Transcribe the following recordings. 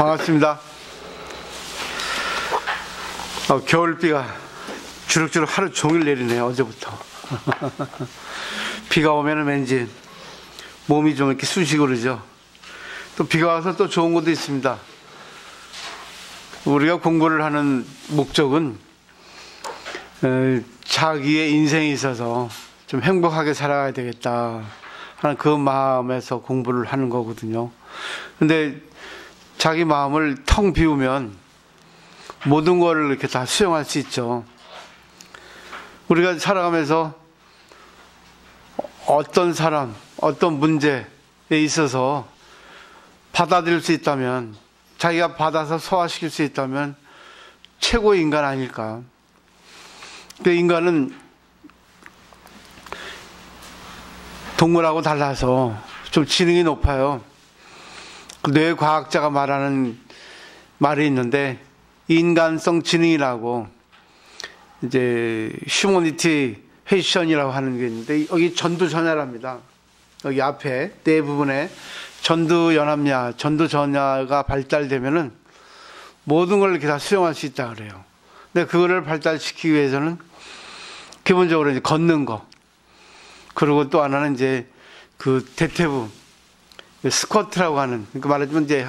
반갑습니다. 겨울비가 주룩주룩 하루 종일 내리네요. 어제부터. 비가 오면 왠지 몸이 좀 이렇게 쑤시고 그러죠. 또 비가 와서 또 좋은 것도 있습니다. 우리가 공부를 하는 목적은 자기의 인생에 있어서 좀 행복하게 살아가야 되겠다 하는 그 마음에서 공부를 하는 거거든요. 근데 자기 마음을 텅 비우면 모든 거를 이렇게 다 수용할 수 있죠. 우리가 살아가면서 어떤 사람, 어떤 문제에 있어서 받아들일 수 있다면, 자기가 받아서 소화시킬 수 있다면 최고의 인간 아닐까. 그 인간은 동물하고 달라서 좀 지능이 높아요. 뇌과학자가 말하는 말이 있는데, 인간성 지능이라고, 이제 휴머니티 회션이라고 하는 게 있는데, 여기 전두전야랍니다. 여기 앞에 뇌 부분에 전두연합냐, 전두전야가 발달되면은 모든 걸 이렇게 다 수용할 수 있다 그래요. 근데 그거를 발달시키기 위해서는 기본적으로 이제 걷는 거, 그리고 또 하나는 이제 그 대퇴부 스쿼트라고 하는, 그러니까 말하자면 이제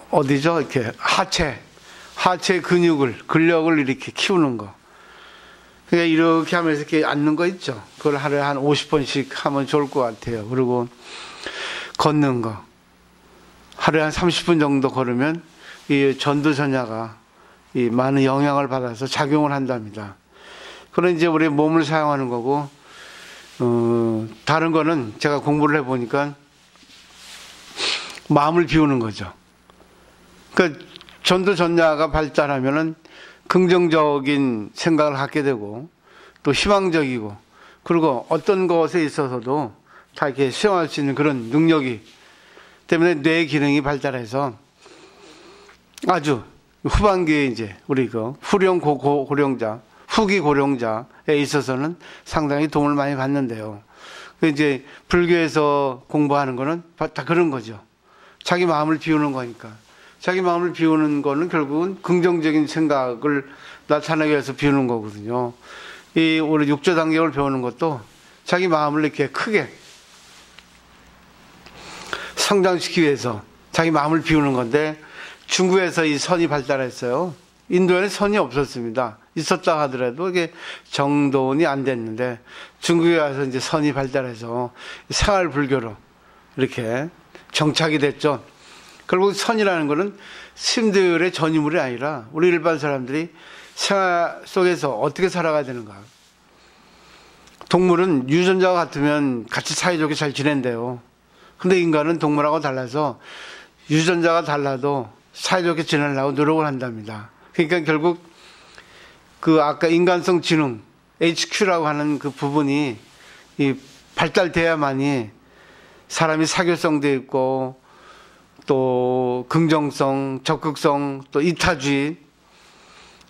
어디죠? 이렇게 하체 근력을 이렇게 키우는 거. 그러니까 이렇게 하면서 이렇게 앉는 거 있죠. 그걸 하루에 한 50번씩 하면 좋을 것 같아요. 그리고 걷는 거. 하루에 한 30분 정도 걸으면 이 전두전야가 이 많은 영향을 받아서 작용을 한답니다. 그런 이제 우리 몸을 사용하는 거고, 다른 거는 제가 공부를 해보니까 마음을 비우는 거죠. 그러니까 전두전야가 발달하면은 긍정적인 생각을 갖게 되고, 또 희망적이고, 그리고 어떤 것에 있어서도 다 이렇게 수용할 수 있는 그런 능력이 때문에 뇌 기능이 발달해서 아주 후반기에 이제 우리 그 고령자, 후기 고령자에 있어서는 상당히 도움을 많이 받는데요. 이제 불교에서 공부하는 거는 다 그런 거죠. 자기 마음을 비우는 거니까. 자기 마음을 비우는 거는 결국은 긍정적인 생각을 나타내기 위해서 비우는 거거든요. 이 우리 육조 단계를 배우는 것도 자기 마음을 이렇게 크게 성장시키기 위해서 자기 마음을 비우는 건데, 중국에서 이 선이 발달했어요. 인도에는 선이 없었습니다. 있었다 하더라도 이게 정돈이 안 됐는데, 중국에 와서 이제 선이 발달해서 생활 불교로 이렇게 정착이 됐죠. 결국 선이라는 것은 스님들의 전유물이 아니라 우리 일반 사람들이 생활 속에서 어떻게 살아가야 되는가. 동물은 유전자가 같으면 같이 사이좋게 잘 지낸대요. 근데 인간은 동물하고 달라서 유전자가 달라도 사이좋게 지내려고 노력을 한답니다. 그러니까 결국 그 아까 인간성 지능 HQ라고 하는 그 부분이 이 발달돼야만이 사람이 사교성도 있고, 또 긍정성, 적극성, 또 이타주의,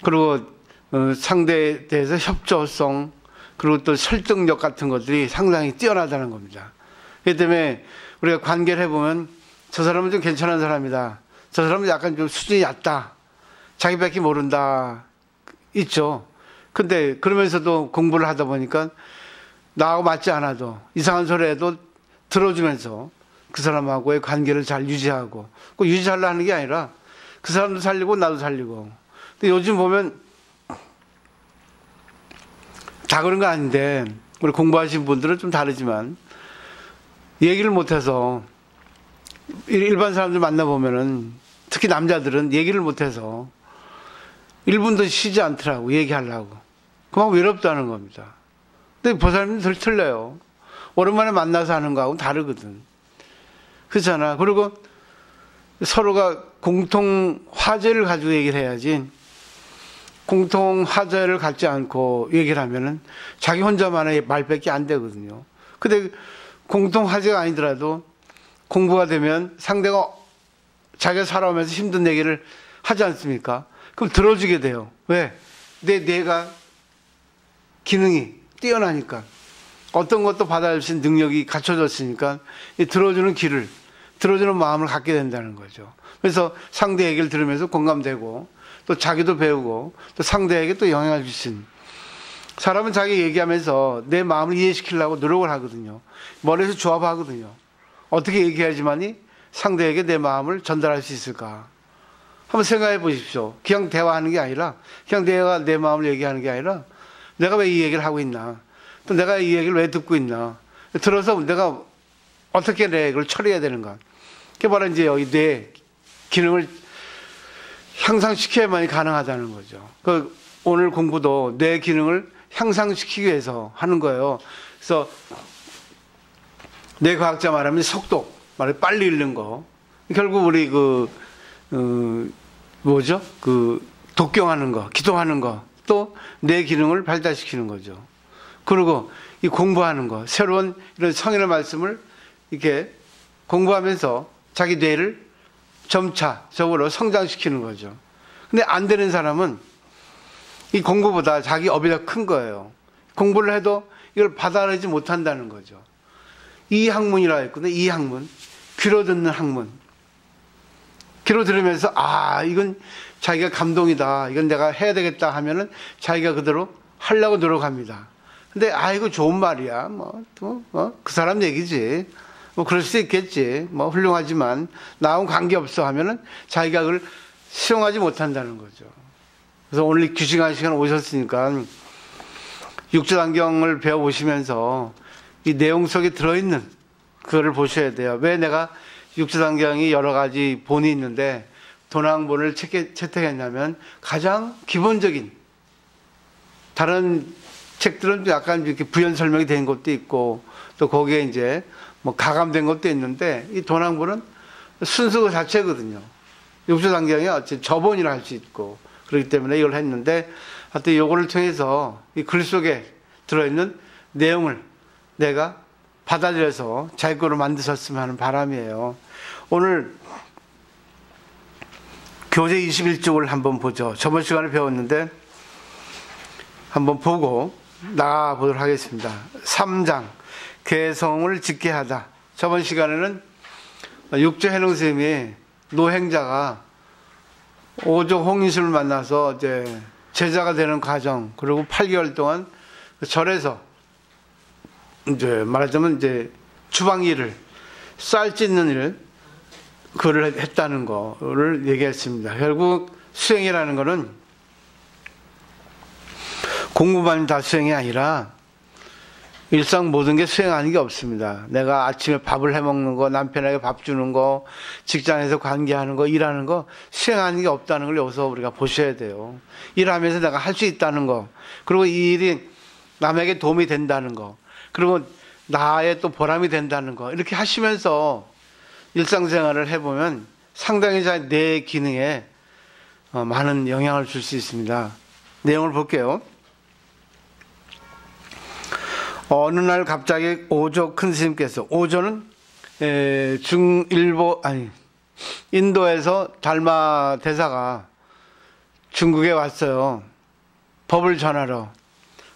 그리고 상대에 대해서 협조성, 그리고 또 설득력 같은 것들이 상당히 뛰어나다는 겁니다. 그렇기 때문에 우리가 관계를 해보면 저 사람은 좀 괜찮은 사람이다, 저 사람은 약간 좀 수준이 얕다, 자기밖에 모른다 있죠. 근데 그러면서도 공부를 하다 보니까 나하고 맞지 않아도 이상한 소리 해도 들어주면서 그 사람하고의 관계를 잘 유지하고, 꼭 유지하려 하는 게 아니라 그 사람도 살리고 나도 살리고. 근데 요즘 보면 다 그런 거 아닌데, 우리 공부하신 분들은 좀 다르지만 얘기를 못해서, 일반 사람들 만나보면은 특히 남자들은 얘기를 못해서 1분도 쉬지 않더라고, 얘기하려고. 그만 외롭다는 겁니다. 근데 그 사람은 틀려요. 오랜만에 만나서 하는 거하고는 다르거든. 그렇잖아. 그리고 서로가 공통 화제를 가지고 얘기를 해야지, 공통 화제를 갖지 않고 얘기를 하면은 자기 혼자만의 말밖에 안 되거든요. 근데 공통 화제가 아니더라도 공부가 되면 상대가 자기가 살아오면서 힘든 얘기를 하지 않습니까? 그럼 들어주게 돼요. 왜? 뇌가 기능이 뛰어나니까, 어떤 것도 받아줄 수 있는 능력이 갖춰졌으니까 들어주는 길을 들어주는 마음을 갖게 된다는 거죠. 그래서 상대 얘기를 들으면서 공감되고 또 자기도 배우고 또 상대에게 또 영향을 주신, 사람은 자기 얘기하면서 내 마음을 이해시키려고 노력을 하거든요. 머리에서 조합하거든요. 어떻게 얘기해야지만이 상대에게 내 마음을 전달할 수 있을까? 한번 생각해 보십시오. 그냥 대화하는 게 아니라, 그냥 내가 내 마음을 얘기하는 게 아니라, 내가 왜 이 얘기를 하고 있나? 또 내가 이 얘기를 왜 듣고 있나? 들어서 내가 어떻게 내 이걸 처리해야 되는가? 그게 바로 이제 여기 뇌 기능을 향상시켜야만이 가능하다는 거죠. 그 오늘 공부도 뇌 기능을 향상시키기 위해서 하는 거예요. 그래서 뇌과학자 말하면 속도, 말해 빨리 읽는 거. 결국 우리 독경하는 거, 기도하는 거, 또 뇌 기능을 발달시키는 거죠. 그리고 이 공부하는 거, 새로운 이런 성인의 말씀을 이렇게 공부하면서 자기 뇌를 점차적으로 성장시키는 거죠. 근데 안 되는 사람은 이 공부보다 자기 업이 더 큰 거예요. 공부를 해도 이걸 받아들이지 못한다는 거죠. 이 학문이라 했거든요. 이 학문. 귀로 듣는 학문. 귀로 들으면서, 아, 이건 자기가 감동이다. 이건 내가 해야 되겠다 하면은 자기가 그대로 하려고 노력합니다. 근데, 아, 이거 좋은 말이야. 그 사람 얘기지. 그럴 수 있겠지. 훌륭하지만, 나하고는 관계없어 하면은 자기가 그걸 수용하지 못한다는 거죠. 그래서 오늘 귀중한 시간 오셨으니까 육조단경을 배워보시면서 이 내용 속에 들어있는 그거를 보셔야 돼요. 왜 내가 육조단경이 여러 가지 본이 있는데 도난본을 채택했냐면 가장 기본적인, 다른 책들은 약간 이렇게 부연 설명이 된 것도 있고 또 거기에 이제 가감된 것도 있는데 이 도난본은 순서 그 자체거든요. 육조단경이 어쨌든 저본이라 할 수 있고 그렇기 때문에 이걸 했는데 하여튼 이거를 통해서 이 글 속에 들어있는 내용을 내가 받아들여서 자기 거로 만드셨으면 하는 바람이에요. 오늘 교재 21쪽을 한번 보죠. 저번 시간에 배웠는데 한번 보고 나가보도록 하겠습니다. 3장 개성을 짓게 하다. 저번 시간에는 육조 해능 스님이 노행자가 오조 홍인수를 만나서 이제 제자가 되는 과정, 그리고 8개월 동안 절에서 이제 말하자면 이제 주방 일을, 쌀 찢는 일, 그걸 했다는 거를 얘기했습니다. 결국 수행이라는 거는 공부만 다 수행이 아니라 일상 모든 게 수행하는 게 없습니다. 내가 아침에 밥을 해 먹는 거, 남편에게 밥 주는 거, 직장에서 관계하는 거, 일하는 거 수행하는 게 없다는 걸 여기서 우리가 보셔야 돼요. 일하면서 내가 할 수 있다는 거, 그리고 이 일이 남에게 도움이 된다는 거, 그리고 나의 또 보람이 된다는 거, 이렇게 하시면서 일상생활을 해보면 상당히 내 기능에 많은 영향을 줄 수 있습니다. 내용을 볼게요. 어느 날 갑자기 오조 큰 스님께서, 오조는 인도에서 달마 대사가 중국에 왔어요. 법을 전하러.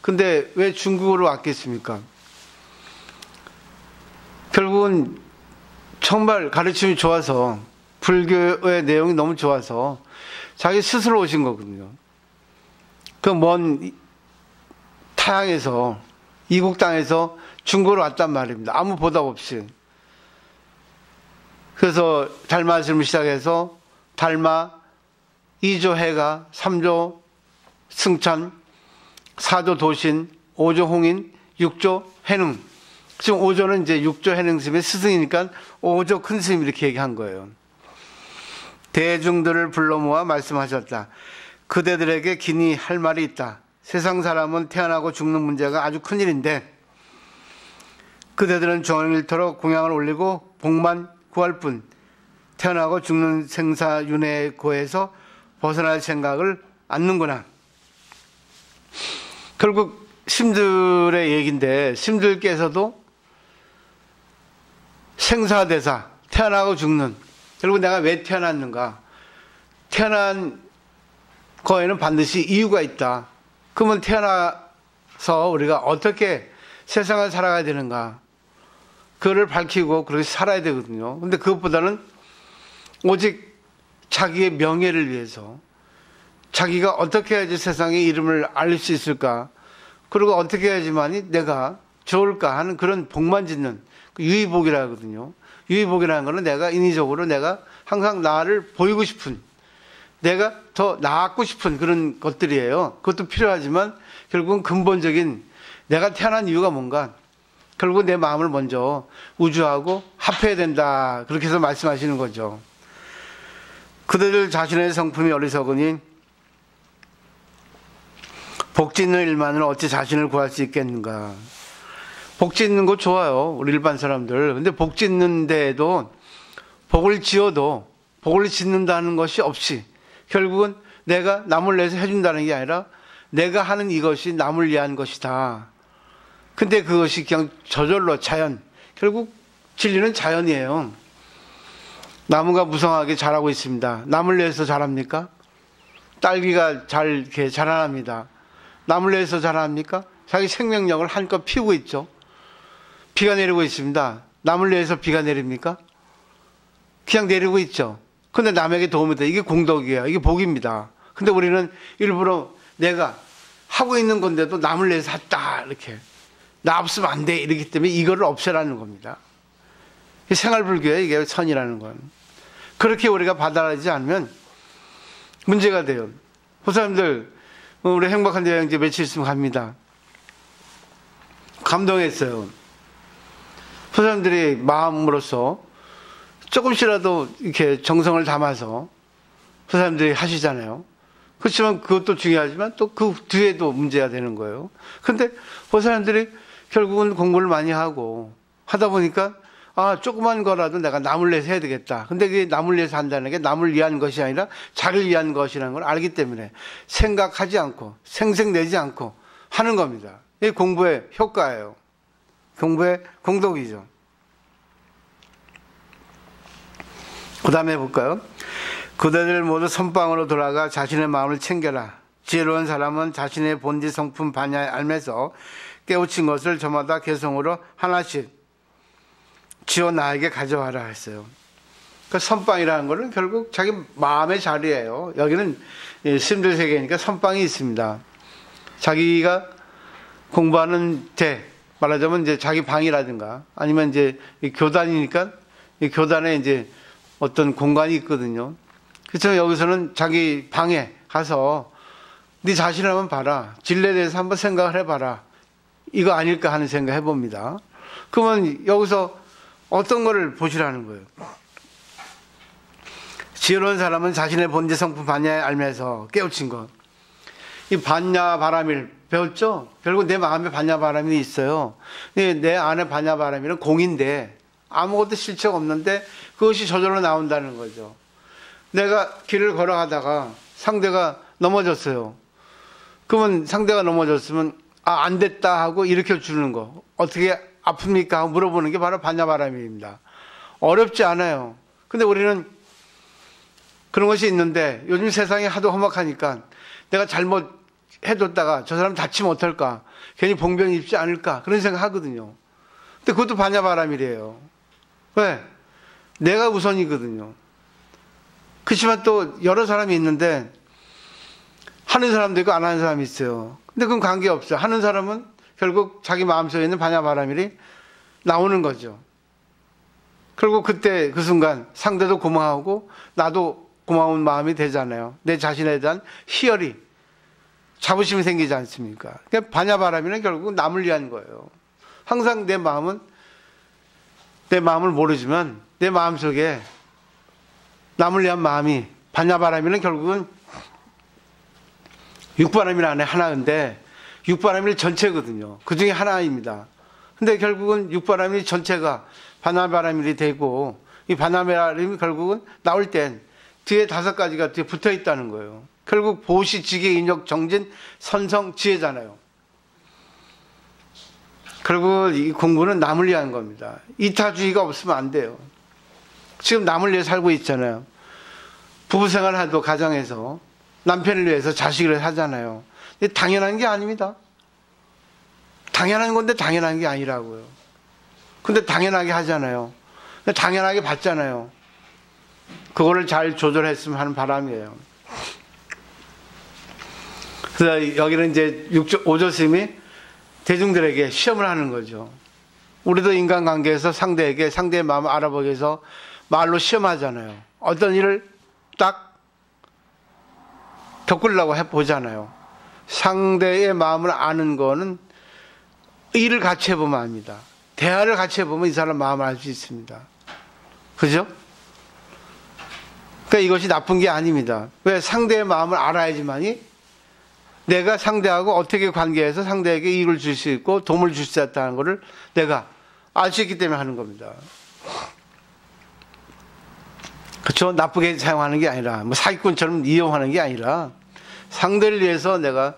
근데 왜 중국으로 왔겠습니까? 결국은 정말 가르침이 좋아서, 불교의 내용이 너무 좋아서 자기 스스로 오신 거거든요. 그 먼 타양에서, 이국 땅에서 중국으로 왔단 말입니다. 아무 보답 없이. 그래서 달마스님을 시작해서 달마, 2조 해가, 3조 승천, 4조 도신, 5조 홍인, 6조 해능. 지금 5조는 이제 6조 해능 스님의 스승이니까 5조 큰 스님 이렇게 얘기한 거예요. 대중들을 불러 모아 말씀하셨다. 그대들에게 긴히 할 말이 있다. 세상 사람은 태어나고 죽는 문제가 아주 큰일인데 그대들은 종일토록 공양을 올리고 복만 구할 뿐 태어나고 죽는 생사윤회의 고에서 벗어날 생각을 않는구나. 결국 스님들의 얘기인데 스님들께서도 생사대사, 태어나고 죽는, 결국 내가 왜 태어났는가, 태어난 거에는 반드시 이유가 있다. 그러면 태어나서 우리가 어떻게 세상을 살아가야 되는가, 그거를 밝히고 그렇게 살아야 되거든요. 근데 그것보다는 오직 자기의 명예를 위해서 자기가 어떻게 해야지 세상에 이름을 알릴 수 있을까, 그리고 어떻게 해야지만이 내가 좋을까 하는 그런 복만 짓는 그 유의복이라 하거든요. 유의복이라는 거는 내가 인위적으로 내가 항상 나를 보이고 싶은, 내가 더 나았고 싶은 그런 것들이에요. 그것도 필요하지만 결국은 근본적인 내가 태어난 이유가 뭔가, 결국 내 마음을 먼저 우주하고 합해야 된다, 그렇게 해서 말씀하시는 거죠. 그대들 자신의 성품이 어리석으니 복 짓는 일만으로 어찌 자신을 구할 수 있겠는가. 복 짓는 거 좋아요, 우리 일반 사람들. 근데 복 짓는 데에도 복을 지어도 복을 짓는다는 것이 없이 결국은 내가 남을 위해서 해준다는 게 아니라 내가 하는 이것이 남을 위한 것이다. 근데 그것이 그냥 저절로 자연, 결국 진리는 자연이에요. 나무가 무성하게 자라고 있습니다. 남을 위해서 자랍니까? 딸기가 잘 이렇게 자라납니다. 남을 위해서 자랍니까? 자기 생명력을 한껏 피우고 있죠. 비가 내리고 있습니다. 남을 위해서 비가 내립니까? 그냥 내리고 있죠. 근데 남에게 도움이 돼. 이게 공덕이에요. 이게 복입니다. 근데 우리는 일부러 내가 하고 있는 건데도 남을 위해서 했다, 이렇게. 나 없으면 안 돼, 이렇기 때문에 이거를 없애라는 겁니다. 생활불교예요, 이게 선이라는 건. 그렇게 우리가 받아들이지 않으면 문제가 돼요. 호사님들, 우리 행복한 여행지 며칠 있으면 갑니다. 감동했어요. 호사님들이 마음으로서 조금씩이라도 이렇게 정성을 담아서 호사님들이 하시잖아요. 그렇지만 그것도 중요하지만 또 그 뒤에도 문제가 되는 거예요. 근데 호사님들이 결국은 공부를 많이 하고 하다 보니까 조그만 거라도 내가 남을 위해서 해야 되겠다. 근데 그게 남을 위해서 한다는 게 남을 위한 것이 아니라 자기를 위한 것이라는 걸 알기 때문에 생각하지 않고 생색내지 않고 하는 겁니다. 이게 공부의 효과예요. 공부의 공덕이죠. 그 다음에 볼까요? 그대들 모두 선방으로 돌아가 자신의 마음을 챙겨라. 지혜로운 사람은 자신의 본디 성품 반야에 알면서 깨우친 것을 저마다 개성으로 하나씩 지어 나에게 가져와라 했어요. 그 선방이라는 것은 결국 자기 마음의 자리예요. 여기는 스님들 세계니까 선방이 있습니다. 자기가 공부하는 데, 말하자면 이제 자기 방이라든가 아니면 이제 교단이니까 이 교단에 이제 어떤 공간이 있거든요. 그래서 여기서는 자기 방에 가서 네 자신을 한번 봐라. 진리에 대해서 한번 생각을 해봐라. 이거 아닐까 하는 생각 해봅니다. 그러면 여기서 어떤 거를 보시라는 거예요. 지혜로운 사람은 자신의 본디 성품 반야에 알면서 깨우친 것. 이 반야바라밀 배웠죠? 결국 내 마음에 반야바라밀이 있어요. 내 안에 반야바라밀은 공인데 아무것도 실체가 없는데 그것이 저절로 나온다는 거죠. 내가 길을 걸어가다가 상대가 넘어졌어요. 그러면 상대가 넘어졌으면 안 됐다 하고 일으켜 주는 거. 어떻게 아픕니까? 하고 물어보는 게 바로 반야바라밀입니다. 어렵지 않아요. 근데 우리는 그런 것이 있는데 요즘 세상이 하도 험악하니까 내가 잘못 해뒀다가 저 사람 다치면 어떨까? 괜히 봉변 입지 않을까? 그런 생각 하거든요. 근데 그것도 반야바라밀이에요. 왜? 내가 우선이거든요. 그렇지만 또 여러 사람이 있는데 하는 사람도 있고 안 하는 사람이 있어요. 근데 그건 관계없어요. 하는 사람은 결국 자기 마음속에 있는 반야바라밀이 나오는 거죠. 결국 그때 그 순간 상대도 고마워하고 나도 고마운 마음이 되잖아요. 내 자신에 대한 희열이, 자부심이 생기지 않습니까? 그러니까 반야바라밀은 결국 남을 위한 거예요. 항상 내 마음을 모르지만 내 마음속에 남을 위한 마음이, 반야바라밀은 결국은 육바라밀 안에 하나인데 육바라밀 전체거든요. 그 중에 하나입니다. 근데 결국은 육바라밀 전체가 반야바라밀이 되고 이 반야바라밀이 결국은 나올 땐 뒤에 5가지가 뒤에 붙어 있다는 거예요. 결국 보시, 지계, 인욕, 정진, 선성, 지혜잖아요. 결국 이 공부는 남을 위한 겁니다. 이타주의가 없으면 안 돼요. 지금 남을 위해 살고 있잖아요. 부부생활 해도 가정에서 남편을 위해서 자식을 위해서 하잖아요. 근데 당연한 게 아닙니다. 당연한 건데 당연한 게 아니라고요. 근데 당연하게 하잖아요. 당연하게 받잖아요. 그거를 잘 조절했으면 하는 바람이에요. 그래서 여기는 이제 5조 스님이 대중들에게 시험을 하는 거죠. 우리도 인간관계에서 상대의 마음을 알아보기 위해서 말로 시험하잖아요. 어떤 일을 딱 겪으려고 해보잖아요. 상대의 마음을 아는 거는 일을 같이 해보면 압니다. 대화를 같이 해보면 이 사람 마음을 알 수 있습니다. 그죠? 그러니까 이것이 나쁜 게 아닙니다. 왜? 상대의 마음을 알아야지만이 내가 상대하고 어떻게 관계해서 상대에게 이익을 줄 수 있고 도움을 줄 수 있다는 것을 내가 알 수 있기 때문에 하는 겁니다. 그렇죠? 나쁘게 사용하는 게 아니라 뭐 사기꾼처럼 이용하는 게 아니라 상대를 위해서 내가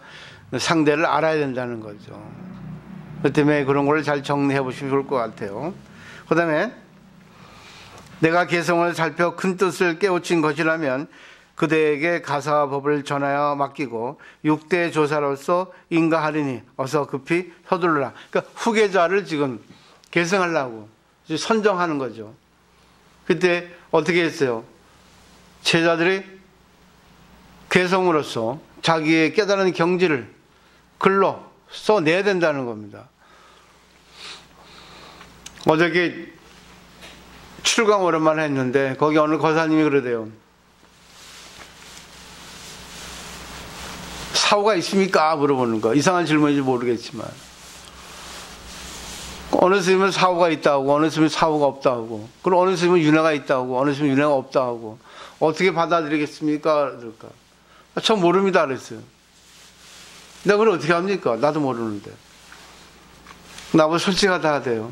상대를 알아야 된다는 거죠. 그 때문에 그런 걸 잘 정리해 보시면 좋을 것 같아요. 그 다음에 내가 개성을 살펴 큰 뜻을 깨우친 것이라면 그대에게 가사와 법을 전하여 맡기고 6대 조사로서 인가하리니 어서 급히 서둘러라. 그러니까 후계자를 지금 계승하려고 선정하는 거죠. 그때 어떻게 했어요? 제자들이 개성으로서 자기의 깨달은 경지를 글로 써내야 된다는 겁니다. 어저께 출강 오랜만에 했는데 거기 어느 거사님이 그러대요. 사후가 있습니까? 물어보는 거. 이상한 질문인지 모르겠지만 어느 스님은 사후가 있다고, 어느 스님은 사후가 없다고, 그리고 어느 스님은 윤회가 있다고, 어느 스님은 윤회가 없다고. 어떻게 받아들이겠습니까? 그럴까? 전 모릅니다 그랬어요. 내가 그걸 어떻게 합니까? 나도 모르는데. 나보고 솔직하다 하대요.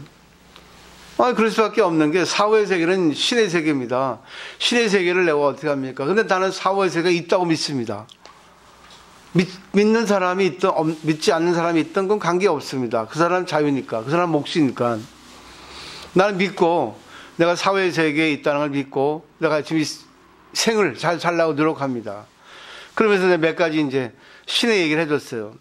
그럴 수밖에 없는 게 사후의 세계는 신의 세계입니다. 신의 세계를 내가 어떻게 합니까? 근데 나는 사후의 세계가 있다고 믿습니다. 믿는 사람이 있든 믿지 않는 사람이 있든 그건 관계없습니다. 그 사람 자유니까, 그 사람 몫이니까. 나는 믿고 내가 사후의 세계에 있다는 걸 믿고 내가 지금 이 생을 잘 살려고 노력합니다. 그러면서 내가 몇 가지 이제 신의 얘기를 해줬어요.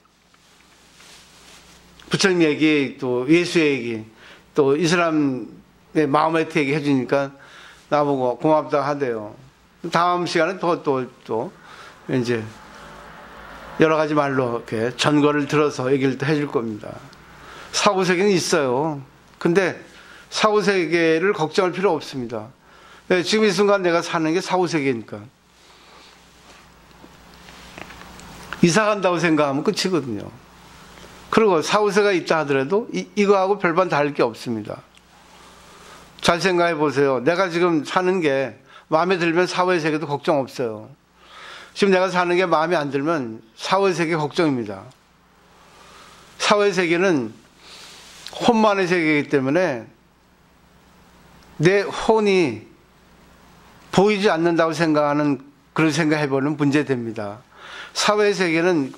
부처님 얘기, 또 예수의 얘기, 또 이슬람의 마호메트 얘기 해주니까 나보고 고맙다 하대요. 다음 시간에 또 이제 여러 가지 말로 이렇게 전거를 들어서 얘기를 또 해줄 겁니다. 사후세계는 있어요. 근데 사후세계를 걱정할 필요 없습니다. 지금 이 순간 내가 사는 게 사후세계니까. 이사 간다고 생각하면 끝이거든요. 그리고 사후세계가 있다 하더라도 이거하고 별반 다를 게 없습니다. 잘 생각해 보세요. 내가 지금 사는 게 마음에 들면 사후의 세계도 걱정 없어요. 지금 내가 사는 게 마음에 안 들면 사후의 세계 걱정입니다. 사후의 세계는 혼만의 세계이기 때문에 내 혼이 보이지 않는다고 생각하는 그런 생각해보는 문제됩니다. 사후의 세계는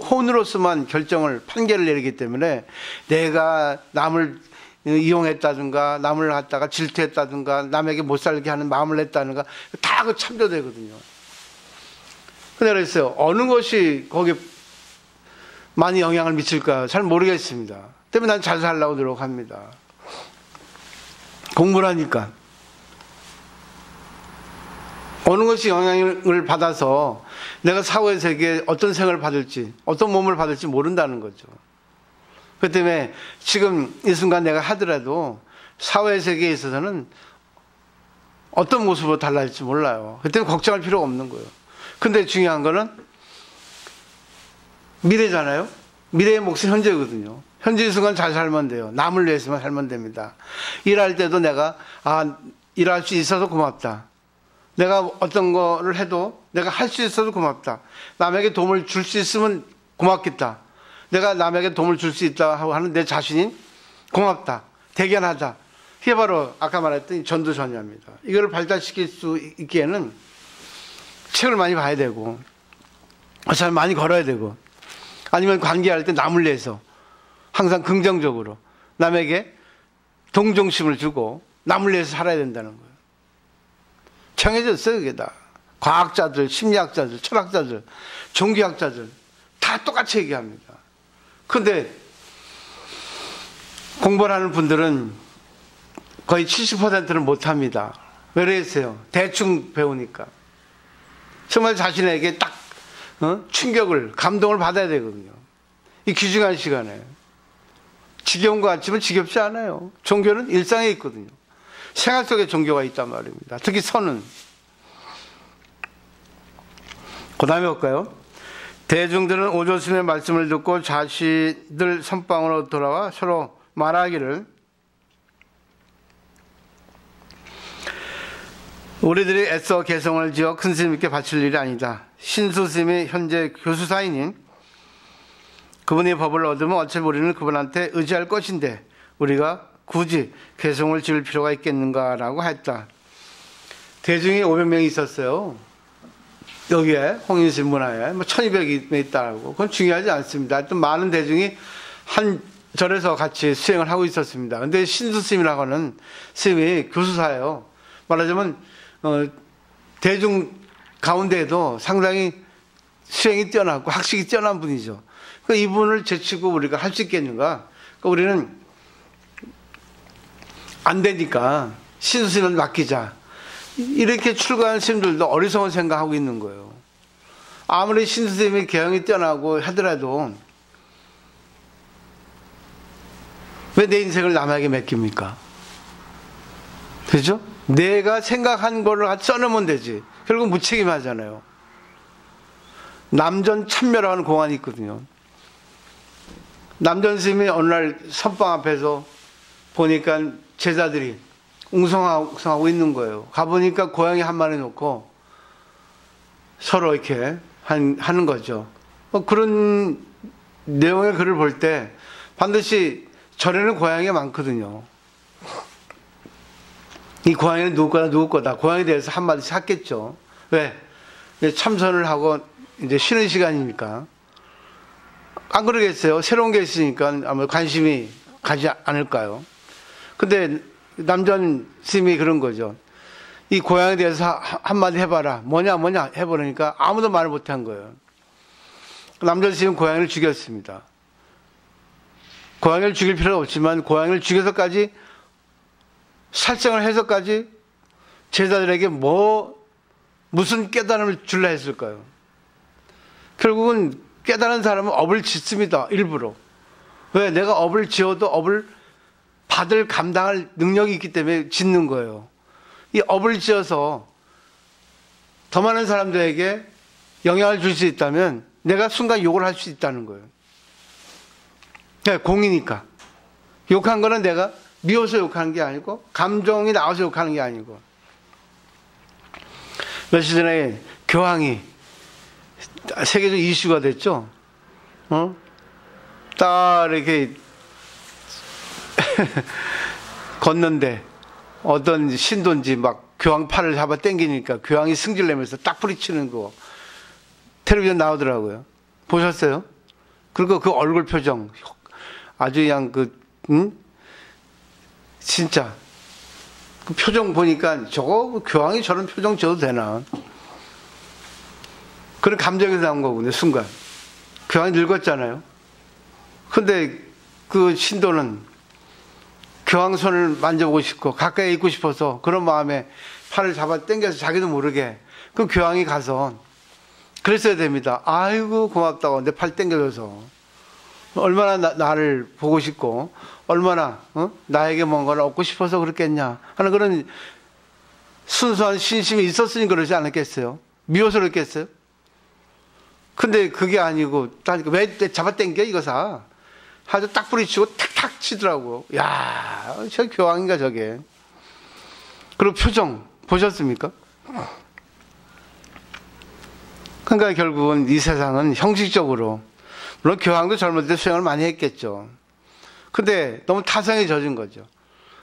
혼으로서만 결정을, 판결을 내리기 때문에 내가 남을 이용했다든가 남을 갖다가 질투했다든가 남에게 못 살게 하는 마음을 냈다든가 다 그 참조되거든요. 근데 그랬어요. 어느 것이 거기에 많이 영향을 미칠까 잘 모르겠습니다. 때문에 난 잘 살려고 노력합니다. 공부를 하니까. 어느 것이 영향을 받아서 내가 사후의 세계에 어떤 생을 받을지, 어떤 몸을 받을지 모른다는 거죠. 그렇기 때문에 지금 이 순간 내가 하더라도 사후의 세계에 있어서는 어떤 모습으로 달라질지 몰라요. 그렇기 때문에 걱정할 필요가 없는 거예요. 근데 중요한 거는 미래잖아요. 미래의 몫은 현재거든요. 현재 이 순간 잘 살면 돼요. 남을 위해서만 살면 됩니다. 일할 때도 내가 일할 수 있어서 고맙다. 내가 어떤 거를 해도 내가 할 수 있어서 고맙다. 남에게 도움을 줄 수 있으면 고맙겠다. 내가 남에게 도움을 줄 수 있다 하는 내 자신이 고맙다. 대견하다. 그게 바로 아까 말했던 전두전야입니다. 이거를 발달시킬 수 있기에는 책을 많이 봐야 되고 잘 많이 걸어야 되고 아니면 관계할 때 남을 위해서 항상 긍정적으로 남에게 동정심을 주고 남을 위해서 살아야 된다는 거예요. 정해졌어요. 그게 다. 과학자들, 심리학자들, 철학자들, 종교학자들 다 똑같이 얘기합니다. 그런데 공부를 하는 분들은 거의 70%는 못합니다. 왜 그랬어요? 대충 배우니까. 정말 자신에게 딱 충격을, 감동을 받아야 되거든요. 이 귀중한 시간에. 지겨운 것 같지만 지겹지 않아요. 종교는 일상에 있거든요. 생활 속에 종교가 있단 말입니다. 특히 선은. 그 다음에 볼까요? 대중들은 오조스님의 말씀을 듣고 자신들 선방으로 돌아와 서로 말하기를, 우리들이 애써 개성을 지어 큰 스님께 바칠 일이 아니다. 신수 스님이 현재 교수사이니 그분의 법을 얻으면 어차피 우리는 그분한테 의지할 것인데 우리가 굳이 개성을 지을 필요가 있겠는가라고 했다. 대중이 500명이 있었어요. 여기에 홍인신 문화에 1200이 있다고. 그건 중요하지 않습니다. 하여튼 많은 대중이 한 절에서 같이 수행을 하고 있었습니다. 근데 신수 스님이라고 하는 스님이 교수사예요. 말하자면 대중 가운데에도 상당히 수행이 뛰어나고 학식이 뛰어난 분이죠. 그러니까 이분을 제치고 우리가 할 수 있겠는가? 그러니까 우리는 안 되니까 신수 스님을 맡기자. 이렇게 출가한 스님들도 어리석은 생각하고 있는 거예요. 아무리 신수 스님이 개성이 뛰어나고 하더라도 왜 내 인생을 남에게 맡깁니까? 그죠? 내가 생각한 거를 써놓으면 되지. 결국 무책임하잖아요. 남전 참묘라고 하는 공안이 있거든요. 남전 스님이 어느 날 선방 앞에서 보니까 제자들이 웅성하고 있는 거예요. 가보니까 고양이 한 마리 놓고 서로 이렇게 하는 거죠. 그런 내용의 글을 볼 때 반드시 절에는 고양이가 많거든요. 이 고양이는 누구 거다. 고양이에 대해서 한마디씩 했겠죠. 왜? 참선을 하고 이제 쉬는 시간이니까. 안 그러겠어요? 새로운 게 있으니까 아마 관심이 가지 않을까요? 근데 남전 스님이 그런 거죠. 이 고양이에 대해서 한마디 해봐라. 뭐냐 해보니까 아무도 말을 못한 거예요. 남전 스님은 고양이를 죽였습니다. 고양이를 죽일 필요는 없지만 고양이를 죽여서까지 살생을 해서까지 제자들에게 무슨 깨달음을 줄라 했을까요? 결국은 깨달은 사람은 업을 짓습니다. 일부러. 왜? 내가 업을 지어도 업을 받을 감당할 능력이 있기 때문에 짓는 거예요. 이 업을 지어서 더 많은 사람들에게 영향을 줄 수 있다면 내가 순간 욕을 할 수 있다는 거예요. 공이니까. 욕한 거는 내가 미워서 욕하는 게 아니고 감정이 나와서 욕하는 게 아니고. 며칠 전에 교황이 세계적 이슈가 됐죠. 딱 이렇게 걷는데 어떤 신도인지 막 교황 팔을 잡아 당기니까 교황이 승질내면서 딱 부딪히는 거 텔레비전 나오더라고요. 보셨어요? 그리고 그 얼굴 표정 아주 그냥 진짜 그 표정 보니까 저거 교황이 저런 표정 줘도 되나? 그런 감정에서 나온 거군요. 순간 교황이 늙었잖아요. 근데 그 신도는 교황 손을 만져보고 싶고 가까이 있고 싶어서 그런 마음에 팔을 잡아 당겨서 자기도 모르게 그 교황이 가서 그랬어야 됩니다. 아이고 고맙다고 내 팔 당겨줘서 얼마나 나를 보고 싶고 얼마나 나에게 뭔가를 얻고 싶어서 그랬겠냐 하는 그런 순수한 신심이 있었으니 그러지 않았겠어요? 미워서 그랬겠어요? 근데 그게 아니고 왜 잡아당겨 이거사 아주 딱 부딪히고 탁탁 치더라고. 야, 저 교황인가 저게. 그리고 표정 보셨습니까? 그러니까 결국은 이 세상은 형식적으로 물론 교황도 젊을 때 수행을 많이 했겠죠. 근데 너무 타성에 젖은 거죠.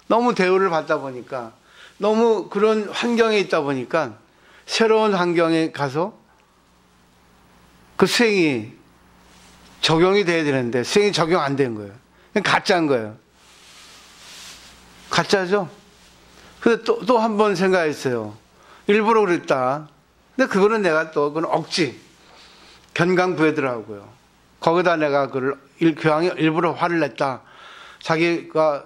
너무 대우를 받다 보니까 너무 그런 환경에 있다 보니까 새로운 환경에 가서 그 수행이 적용이 돼야 되는데 수행이 적용 안 된 거예요. 가짜인 거예요. 가짜죠. 근데 또 한 번 생각했어요. 일부러 그랬다. 근데 그거는 내가 그건 억지 견강부회더라고요. 거기다 내가 교황이 일부러 화를 냈다. 자기가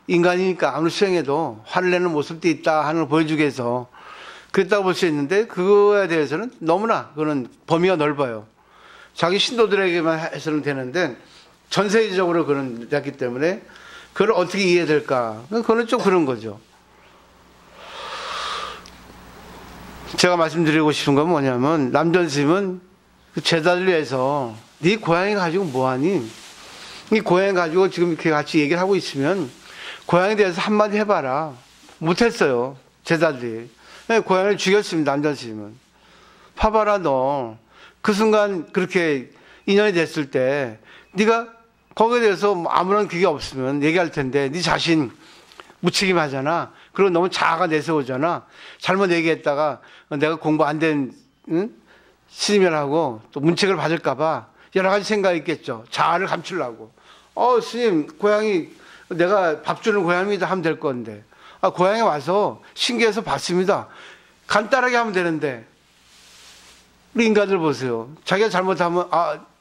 인간이니까 아무리 수행해도 화를 내는 모습도 있다 하는 걸 보여주기 위해서 그랬다고 볼 수 있는데, 그거에 대해서는 너무나 그거는 범위가 넓어요. 자기 신도들에게만 해서는 되는데 전 세계적으로 그런 됐기 때문에 그걸 어떻게 이해될까? 그거는 좀 그런 거죠. 제가 말씀드리고 싶은 건 뭐냐면, 남전 스님은 그 제자들 위해서 네 고양이 가지고 뭐하니? 이 고양이 가지고 지금 이렇게 같이 얘기를 하고 있으면 고양이에 대해서 한마디 해봐라. 못했어요, 제자들이. 고양이를 죽였습니다, 남전 스님은. 봐봐라, 너. 그 순간 그렇게 인연이 됐을 때 네가 거기에 대해서 아무런 그게 없으면 얘기할 텐데, 네 자신 무책임하잖아. 그리고 너무 자아가 내세우잖아. 잘못 얘기했다가 내가 공부 안 된 스님이라고 또 문책을 받을까봐 여러 가지 생각이 있겠죠. 자아를 감추려고. 스님, 고양이, 내가 밥 주는 고양이다 하면 될 건데. 고양이 와서 신기해서 봤습니다. 간단하게 하면 되는데. 우리 인간들 보세요. 자기가 잘못하면,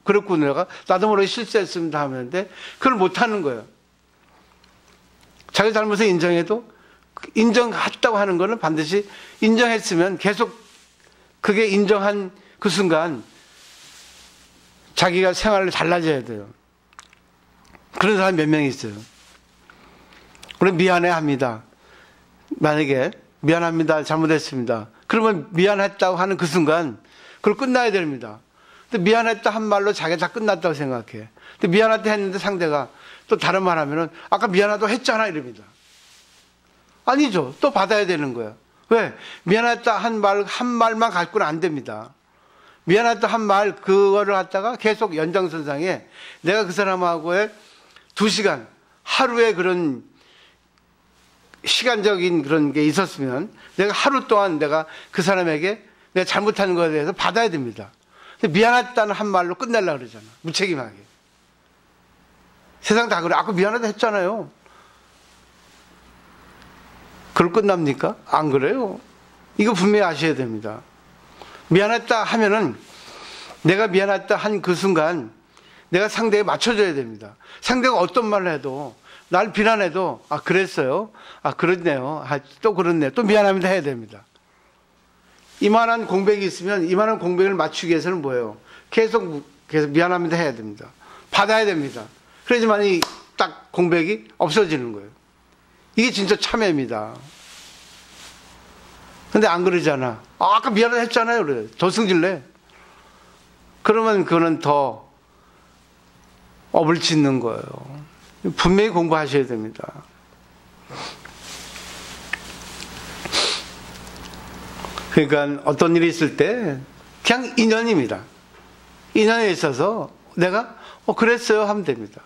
그렇구나. 나도 모르게 실수했습니다 하는데, 그걸 못하는 거예요. 자기 잘못을 인정해도, 인정했다고 하는 거는 반드시 인정했으면 계속 그게 인정한 그 순간 자기가 생활을 달라져야 돼요. 그런 사람이 몇 명 있어요. 우리 미안해 합니다. 만약에 미안합니다, 잘못했습니다. 그러면 미안했다고 하는 그 순간 그걸 끝나야 됩니다. 근데 미안했다 한 말로 자기가 다 끝났다고 생각해. 근데 미안하다 했는데 상대가 또 다른 말 하면은 아까 미안하다고 했잖아 이럽니다. 아니죠. 또 받아야 되는 거예요. 왜? 미안했다 한 말만 갖고는 안 됩니다. 미안했다 한 말, 그거를 갖다가 계속 연장선상에 내가 그 사람하고의 2시간, 하루에 그런 시간적인 그런 게 있었으면 내가 하루 동안 내가 그 사람에게 내가 잘못한 것에 대해서 받아야 됩니다. 근데 미안했다는 한 말로 끝내려고 그러잖아. 무책임하게. 세상 다 그래. 아까 미안하다 했잖아요. 그걸 끝납니까? 안 그래요. 이거 분명히 아셔야 됩니다. 미안했다 하면은 내가 미안했다 한 그 순간 내가 상대에 맞춰줘야 됩니다. 상대가 어떤 말을 해도, 날 비난해도 그랬어요. 그렇네요. 또 그렇네요. 또 미안합니다 해야 됩니다. 이만한 공백이 있으면 이만한 공백을 맞추기 위해서는 뭐예요? 계속 미안합니다 해야 됩니다. 받아야 됩니다. 그래야지만 이 딱 공백이 없어지는 거예요. 이게 진짜 참회입니다. 근데 안 그러잖아. 아까 미안하다 했잖아요. 그래. 더 승질내. 그러면 그거는 더 업을 짓는 거예요. 분명히 공부하셔야 됩니다. 그러니까 어떤 일이 있을 때 그냥 인연입니다. 인연에 있어서 내가 그랬어요 하면 됩니다.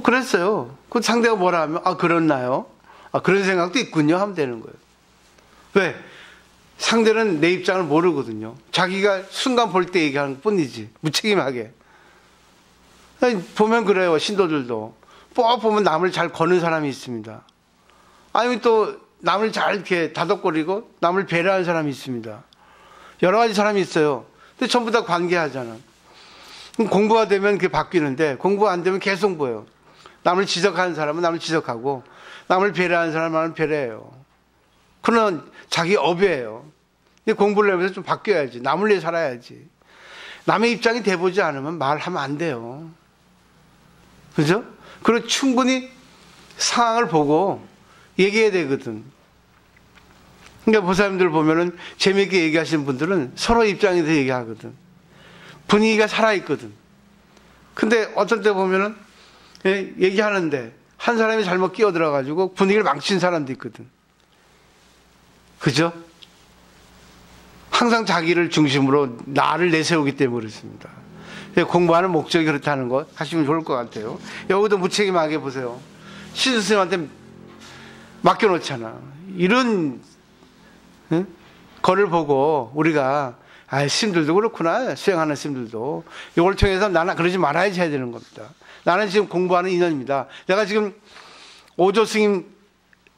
그랬어요. 그 상대가 뭐라 하면 그렇나요? 그런 생각도 있군요 하면 되는 거예요. 왜? 상대는 내 입장을 모르거든요. 자기가 순간 볼 때 얘기하는 것 뿐이지. 무책임하게. 보면 그래요. 신도들도 꼭 보면 남을 잘 거는 사람이 있습니다. 아니면 또 남을 잘 이렇게 다독거리고 남을 배려하는 사람이 있습니다. 여러 가지 사람이 있어요. 근데 전부 다 관계하잖아. 공부가 되면 그게 바뀌는데, 공부가 안 되면 계속 보여요. 남을 지적하는 사람은 남을 지적하고, 남을 배려하는 사람은 남을 배려해요. 그런 자기 업이에요. 공부를 하면서 좀 바뀌어야지. 남을 위해 살아야지. 남의 입장이 돼보지 않으면 말하면 안 돼요. 그죠? 그리고 충분히 상황을 보고 얘기해야 되거든. 그러니까 보사님들 보면은 재미있게 얘기하시는 분들은 서로 입장에서 얘기하거든. 분위기가 살아있거든. 근데 어떤 때 보면은 얘기하는데 한 사람이 잘못 끼어들어가지고 분위기를 망친 사람도 있거든. 그죠? 항상 자기를 중심으로 나를 내세우기 때문에 그렇습니다. 공부하는 목적이 그렇다는 거 하시면 좋을 것 같아요. 여기도 무책임하게 보세요. 신스님한테 맡겨놓잖아. 이런 거를 보고 우리가 스님들도 그렇구나. 수행하는 스님들도 이걸 통해서 나는 그러지 말아야지 해야 되는 겁니다. 나는 지금 공부하는 인연입니다. 내가 지금 오조 스님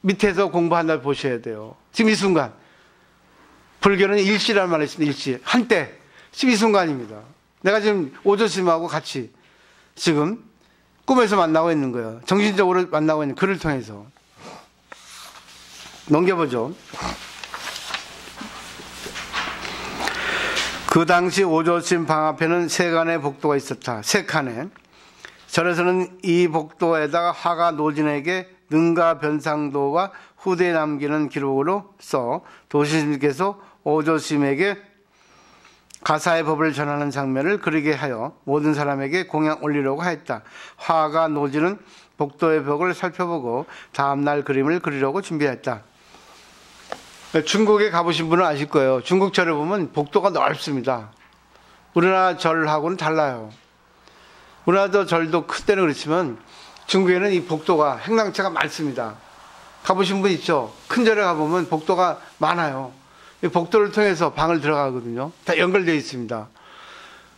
밑에서 공부한다 보셔야 돼요. 지금 이 순간. 불교는 일시라는 말이 있습니다. 일시. 한때. 지금 이 순간입니다. 내가 지금 오조 스님하고 같이 지금 꿈에서 만나고 있는 거예요. 정신적으로 만나고 있는 그를 통해서. 넘겨보죠. 그 당시 오조심 방 앞에는 세 칸의 복도가 있었다. 세 칸에. 절에서는 이 복도에다가 화가 노진에게 능가 변상도와 후대에 남기는 기록으로 써 도시님께서 오조심에게 가사의 법을 전하는 장면을 그리게 하여 모든 사람에게 공양 올리려고 하였다. 화가 노지는 복도의 벽을 살펴보고 다음날 그림을 그리려고 준비했다. 중국에 가보신 분은 아실 거예요. 중국 절에 보면 복도가 넓습니다. 우리나라 절하고는 달라요. 우리나라 절도 큰 때는 그렇지만 중국에는 이 복도가 행랑채가 많습니다. 가보신 분 있죠? 큰 절에 가보면 복도가 많아요. 이 복도를 통해서 방을 들어가거든요. 다 연결되어 있습니다.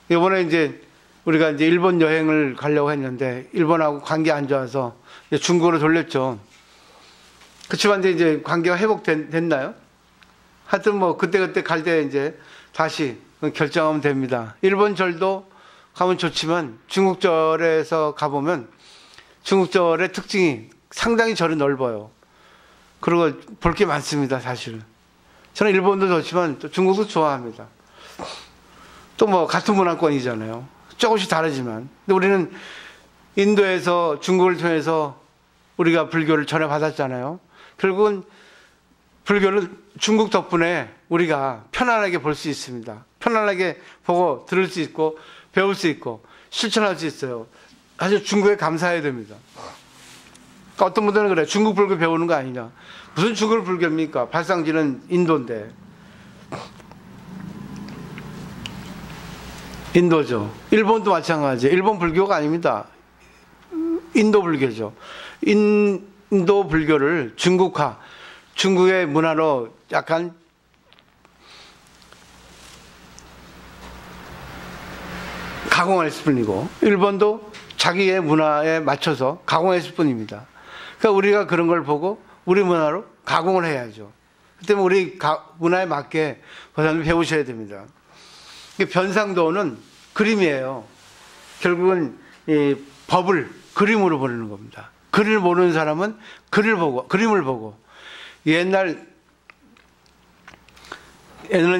이번에 이제 우리가 이제 일본 여행을 가려고 했는데 일본하고 관계 안 좋아서 중국으로 돌렸죠. 그렇지만 이제 관계가 회복됐나요? 하여튼 뭐 그때 갈 때 이제 다시 결정하면 됩니다. 일본 절도 가면 좋지만 중국 절에서 가보면 중국 절의 특징이 상당히 절이 넓어요. 그리고 볼 게 많습니다, 사실. 저는 일본도 좋지만 또 중국도 좋아합니다. 또 뭐 같은 문화권이잖아요. 조금씩 다르지만. 근데 우리는 인도에서 중국을 통해서 우리가 불교를 전해받았잖아요. 결국은 불교는 중국 덕분에 우리가 편안하게 볼 수 있습니다. 편안하게 보고 들을 수 있고 배울 수 있고 실천할 수 있어요. 사실 중국에 감사해야 됩니다. 그러니까 어떤 분들은 그래. 중국 불교 배우는 거 아니냐. 무슨 중국 불교입니까? 발상지는 인도인데. 인도죠. 일본도 마찬가지예요. 일본 불교가 아닙니다. 인도 불교죠. 인도 불교를 중국화, 중국의 문화로 약간 가공했을 뿐이고 일본도 자기의 문화에 맞춰서 가공했을 뿐입니다. 그러니까 우리가 그런 걸 보고 우리 문화로 가공을 해야죠. 그 때문에 우리 문화에 맞게 그 사람들 배우셔야 됩니다. 변상도는 그림이에요. 결국은 이 법을 그림으로 보는 겁니다. 글을 모르는 사람은 그림을 보고 옛날에는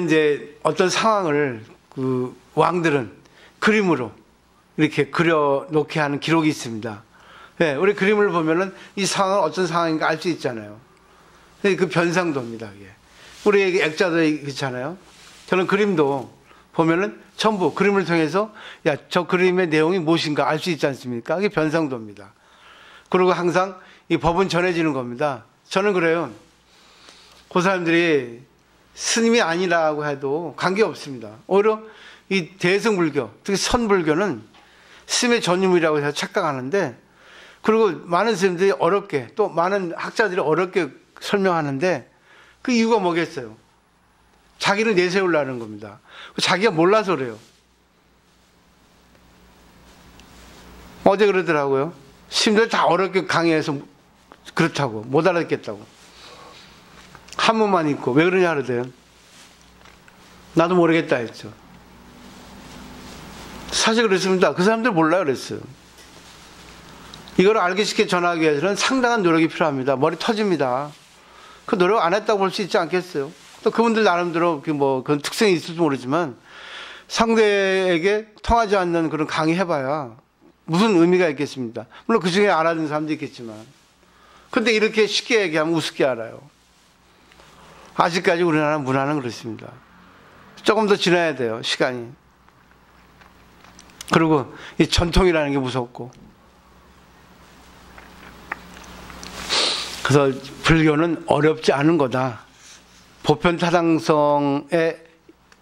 이제 어떤 상황을 그 왕들은 그림으로 이렇게 그려놓게 하는 기록이 있습니다. 네, 우리 그림을 보면은 이 상황은 어떤 상황인가 알 수 있잖아요. 그 변상도입니다. 이게. 우리에게 액자도 있잖아요. 저는 그림도 보면은 전부 그림을 통해서 야, 저 그림의 내용이 무엇인가 알 수 있지 않습니까? 그게 변상도입니다. 그리고 항상 이 법은 전해지는 겁니다. 저는 그래요. 그 사람들이 스님이 아니라고 해도 관계없습니다. 오히려 이 대승불교, 특히 선불교는 스님의 전유물이라고 해서 착각하는데 그리고 많은 스님들이 어렵게 또 많은 학자들이 어렵게 설명하는데 그 이유가 뭐겠어요? 자기를 내세우려는 겁니다. 자기가 몰라서 그래요. 어제 그러더라고요. 스님들 다 어렵게 강의해서 그렇다고 못 알아듣겠다고 한문만 있고 왜 그러냐 그러대요. 나도 모르겠다 했죠. 사실 그렇습니다. 그 사람들 몰라요 그랬어요. 이걸 알기 쉽게 전하기 위해서는 상당한 노력이 필요합니다. 머리 터집니다. 그 노력 안 했다고 볼 수 있지 않겠어요? 또 그분들 나름대로 그런 특성이 있을지 모르지만 상대에게 통하지 않는 그런 강의 해봐야 무슨 의미가 있겠습니다. 물론 그 중에 알아듣는 사람도 있겠지만. 근데 이렇게 쉽게 얘기하면 우습게 알아요. 아직까지 우리나라 문화는 그렇습니다. 조금 더 지나야 돼요, 시간이. 그리고 이 전통이라는 게 무섭고. 그래서 불교는 어렵지 않은 거다. 보편타당성에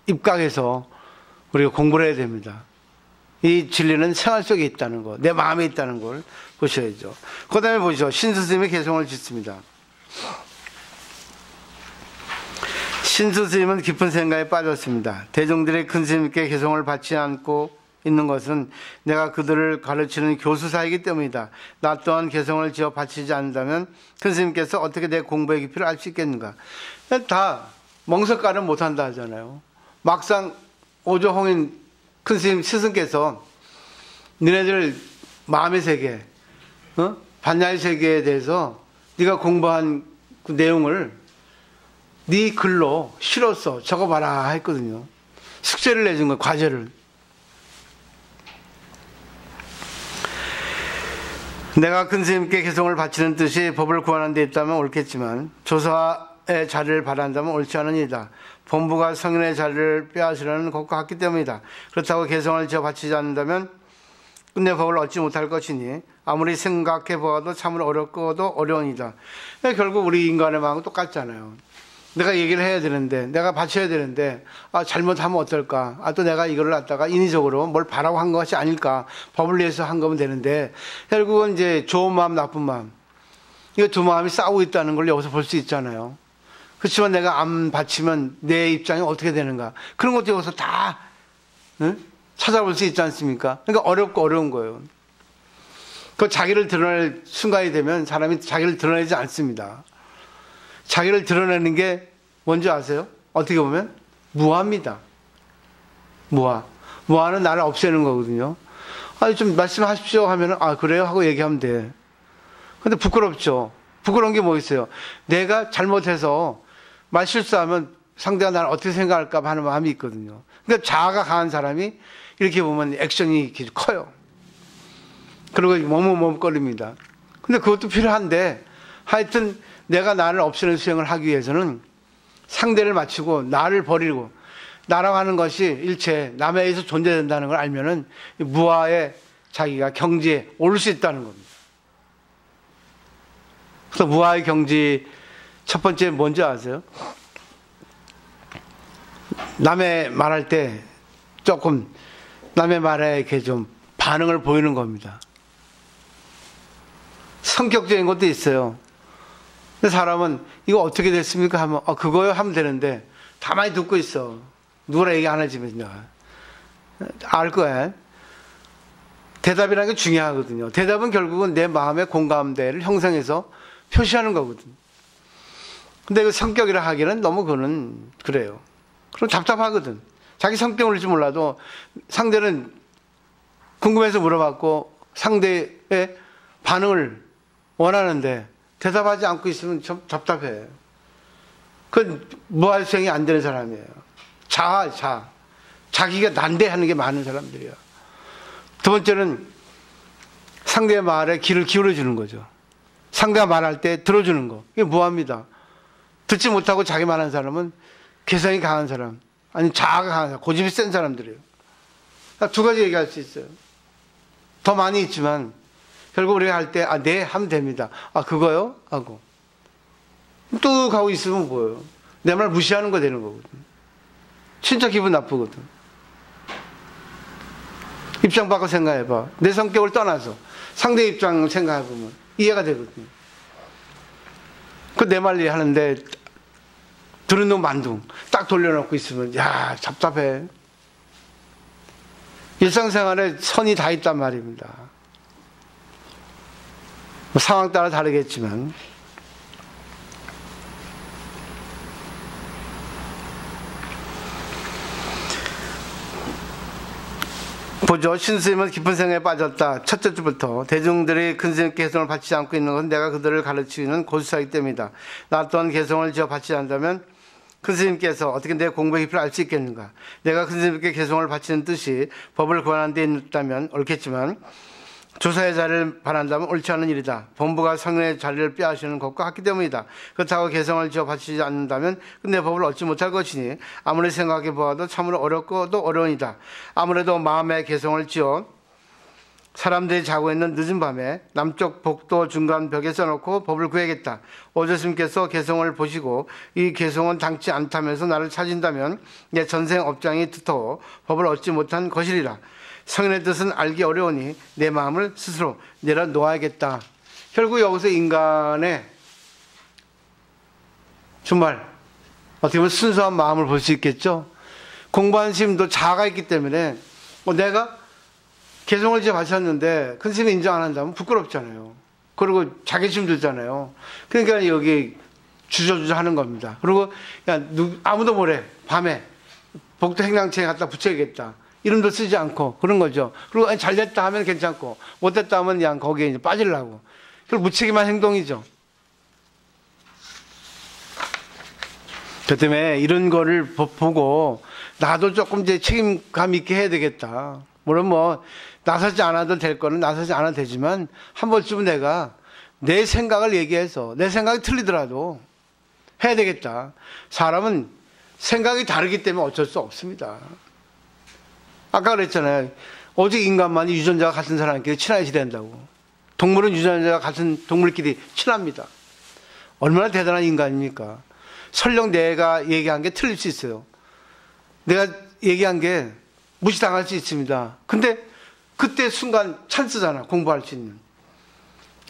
입각해서 우리가 공부를 해야 됩니다. 이 진리는 생활 속에 있다는 것, 내 마음에 있다는 걸 보셔야죠. 그 다음에 보시죠. 신스스님의 개성을 짓습니다. 신스스님은 깊은 생각에 빠졌습니다. 대중들의 큰 스님께 개성을 받지 않고 있는 것은 내가 그들을 가르치는 교수사이기 때문이다. 나 또한 개성을 지어 바치지 않는다면 큰 스님께서 어떻게 내 공부의 깊이를 알 수 있겠는가. 다 멍석가는 못한다 하잖아요. 막상 오조홍인 큰 스님 스승께서 너네들 마음의 세계, 반야의 세계에 대해서 네가 공부한 그 내용을 네 글로 실어서 적어봐라 했거든요. 숙제를 내준 거예요, 과제를. 내가 큰 스님께 개성을 바치는 뜻이 법을 구하는 데 있다면 옳겠지만 조사의 자리를 바란다면 옳지 않은 일이다. 본부가 성인의 자리를 빼앗으려는 것과 같기 때문이다. 그렇다고 개성을 지어 바치지 않는다면 끝내 법을 얻지 못할 것이니 아무리 생각해 보아도 참으로 어렵고도 어려운이다. 결국 우리 인간의 마음은 똑같잖아요. 내가 얘기를 해야 되는데, 내가 바쳐야 되는데, 잘못하면 어떨까? 또 내가 이걸 갖다가 인위적으로 뭘 바라고 한 것이 아닐까? 법을 위해서 한 거면 되는데, 결국은 이제 좋은 마음, 나쁜 마음. 이거 두 마음이 싸우고 있다는 걸 여기서 볼 수 있잖아요. 그렇지만 내가 안 바치면 내 입장이 어떻게 되는가? 그런 것도 여기서 다, 찾아볼 수 있지 않습니까? 그러니까 어렵고 어려운 거예요. 그 자기를 드러낼 순간이 되면 사람이 자기를 드러내지 않습니다. 자기를 드러내는 게 뭔지 아세요? 어떻게 보면 무아입니다. 무아. 무아는 나를 없애는 거거든요. 좀 말씀하십시오 하면은 그래요 하고 얘기하면 돼. 근데 부끄럽죠. 부끄러운 게 뭐 있어요? 내가 잘못해서 말 실수하면 상대가 나를 어떻게 생각할까 하는 마음이 있거든요. 그러니까 자아가 강한 사람이 이렇게 보면 액션이 이렇게 커요. 그리고 머뭇머뭇거립니다. 근데 그것도 필요한데 하여튼 내가 나를 없애는 수행을 하기 위해서는 상대를 맞추고 나를 버리고 나라고 하는 것이 일체 남에 의해서 존재된다는 걸 알면은 무아의 자기가 경지에 오를 수 있다는 겁니다. 그래서 무아의 경지 첫 번째 뭔지 아세요? 남의 말할 때 조금 남의 말에 이렇게 좀 반응을 보이는 겁니다. 성격적인 것도 있어요. 근데 사람은 이거 어떻게 됐습니까? 하면 그거요 하면 되는데 가만히 듣고 있어. 누구나 얘기 안 하지만 내가 알 거야. 대답이라는 게 중요하거든요. 대답은 결국은 내 마음의 공감대를 형성해서 표시하는 거거든. 근데 그 성격이라 하기는 너무 그거는 그래요. 그럼 답답하거든. 자기 성격을지 몰라도 상대는 궁금해서 물어봤고 상대의 반응을 원하는데 대답하지 않고 있으면 좀 답답해. 그건 무활성이 안 되는 사람이에요. 자기가 난대하는 게 많은 사람들이야. 두 번째는 상대의 말에 귀를 기울여주는 거죠. 상대가 말할 때 들어주는 거. 이게 무합니다. 듣지 못하고 자기 말하는 사람은 개성이 강한 사람, 아니 자아가 강한 사람, 고집이 센 사람들이에요. 두 가지 얘기할 수 있어요. 더 많이 있지만 결국 우리가 할 때 네 하면 됩니다. 그거요? 하고 뚝 하고 있으면 뭐예요? 내 말 무시하는 거 되는 거거든. 진짜 기분 나쁘거든. 입장 바꿔 생각해봐. 내 성격을 떠나서 상대 입장 생각해보면 이해가 되거든요. 내 말 하는데 들은 놈 만둥 딱 돌려놓고 있으면 답답해. 일상생활에 선이 다 있단 말입니다. 상황 따라 다르겠지만 보죠. 신스님은 깊은 생각에 빠졌다. 첫째 주부터 대중들이 큰 스님께 개성을 바치지 않고 있는 것은 내가 그들을 가르치는 고수사이기 때문이다. 나 또한 개성을 지어 바치지 않는다면 큰 스님께서 어떻게 내 공부의 깊이를 알 수 있겠는가. 내가 큰 스님께 개성을 바치는 뜻이 법을 구하는 데 있다면 옳겠지만 조사의 자리를 바란다면 옳지 않은 일이다. 본부가 성인의 자리를 빼앗으는 것과 같기 때문이다. 그렇다고 개성을 지어 바치지 않는다면 끝내 법을 얻지 못할 것이니 아무리 생각해 보아도 참으로 어렵고도 어려운이다. 아무래도 마음의 개성을 지어 사람들이 자고 있는 늦은 밤에 남쪽 복도 중간 벽에 써놓고 법을 구해야겠다. 오조스님께서 개성을 보시고 이 개성은 당치 않다면서 나를 찾은다면 내 전생 업장이 두터워 법을 얻지 못한 것이리라. 성인의 뜻은 알기 어려우니 내 마음을 스스로 내려놓아야겠다. 결국 여기서 인간의 정말 어떻게 보면 순수한 마음을 볼 수 있겠죠. 공부하는 스님도 자아가 있기 때문에 내가 개성을 지어 바쳤는데 큰 스님이 인정 안 한다면 부끄럽잖아요. 그리고 자괴심 들잖아요. 그러니까 여기 주저주저 하는 겁니다. 그리고 아무도 모래 밤에 복도 행랑채에 갖다 붙여야겠다. 이름도 쓰지 않고 그런 거죠. 그리고 잘 됐다 하면 괜찮고 못됐다 하면 그냥 거기에 이제 빠지려고. 그걸 무책임한 행동이죠. 그 때문에 이런 거를 보고 나도 조금 이제 책임감 있게 해야 되겠다. 물론 뭐 나서지 않아도 될 거는 나서지 않아도 되지만 한 번쯤은 내가 내 생각을 얘기해서 내 생각이 틀리더라도 해야 되겠다. 사람은 생각이 다르기 때문에 어쩔 수 없습니다. 아까 그랬잖아요. 오직 인간만이 유전자가 같은 사람끼리 친하게 지낸다고. 동물은 유전자가 같은 동물끼리 친합니다. 얼마나 대단한 인간입니까? 설령 내가 얘기한 게 틀릴 수 있어요. 내가 얘기한 게 무시당할 수 있습니다. 근데 그때 순간 찬스잖아. 공부할 수 있는.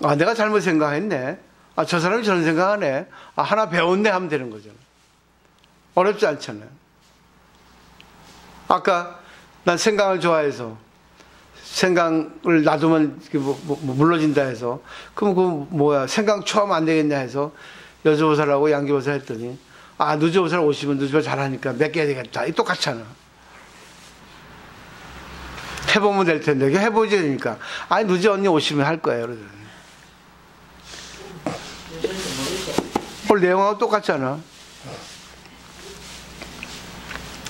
아, 내가 잘못 생각했네. 아, 저 사람이 저런 생각하네. 아, 하나 배웠네 하면 되는 거죠. 어렵지 않잖아요. 아까 난 생강을 좋아해서 생강을 놔두면 물러진다 해서 그럼 그 뭐야 생강 초하면 안 되겠냐 해서 여주보살하고 양주보살 했더니 아, 누주보살 오시면 누주보살 잘하니까 몇 개 해야 되겠다. 이 똑같잖아. 해보면 될 텐데 해보지 그러니까 아니 누지 언니 오시면 할 거예요. 그러더니 오늘 내용하고 똑같잖아.